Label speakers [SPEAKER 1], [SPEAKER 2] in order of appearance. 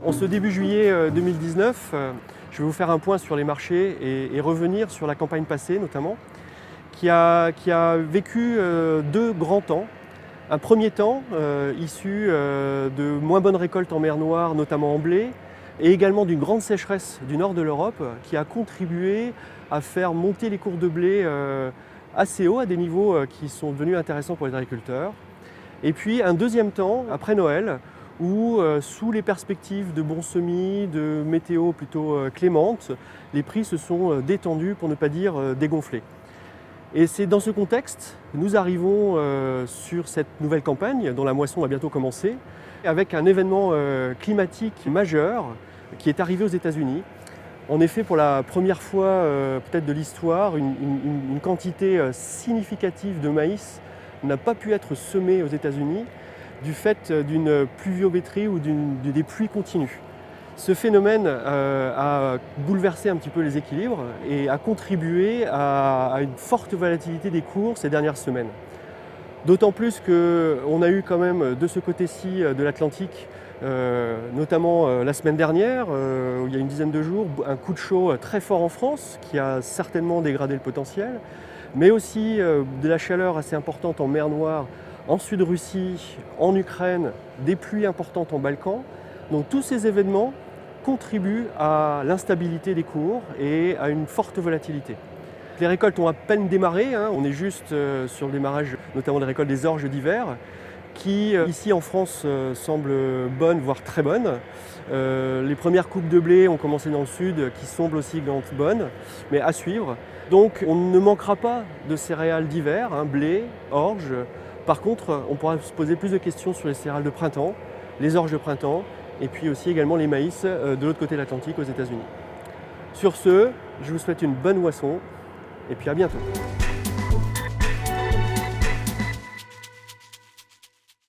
[SPEAKER 1] En ce début juillet 2019, je vais vous faire un point sur les marchés et revenir sur la campagne passée notamment, qui a vécu deux grands temps. Un premier temps issu de moins bonnes récoltes en mer Noire, notamment en blé, et également d'une grande sécheresse du nord de l'Europe qui a contribué à faire monter les cours de blé assez haut, à des niveaux qui sont devenus intéressants pour les agriculteurs. Et puis un deuxième temps, après Noël, où sous les perspectives de bons semis, de météo plutôt clémente, les prix se sont détendus, pour ne pas dire dégonflés. Et c'est dans ce contexte que nous arrivons sur cette nouvelle campagne, dont la moisson va bientôt commencer, avec un événement climatique majeur qui est arrivé aux États-Unis. En effet, pour la première fois peut-être de l'histoire, une quantité significative de maïs n'a pas pu être semée aux États-Unis du fait d'une pluviométrie ou des pluies continues. Ce phénomène a bouleversé un petit peu les équilibres et a contribué à une forte volatilité des cours ces dernières semaines. D'autant plus qu'on a eu quand même de ce côté-ci de l'Atlantique, notamment la semaine dernière, il y a une dizaine de jours, un coup de chaud très fort en France qui a certainement dégradé le potentiel, mais aussi de la chaleur assez importante en mer Noire, en Sud-Russie, en Ukraine, des pluies importantes en Balkans. Donc tous ces événements contribuent à l'instabilité des cours et à une forte volatilité. Les récoltes ont à peine démarré, on est juste sur le démarrage notamment des récoltes des orges d'hiver, qui ici en France semblent bonnes, voire très bonnes. Les premières coupes de blé ont commencé dans le sud, qui semblent aussi bonnes, mais à suivre. Donc on ne manquera pas de céréales d'hiver, blé, orge. Par contre, on pourra se poser plus de questions sur les céréales de printemps, les orges de printemps, et puis aussi également les maïs de l'autre côté de l'Atlantique aux États-Unis. Sur ce, je vous souhaite une bonne moisson, et puis à bientôt.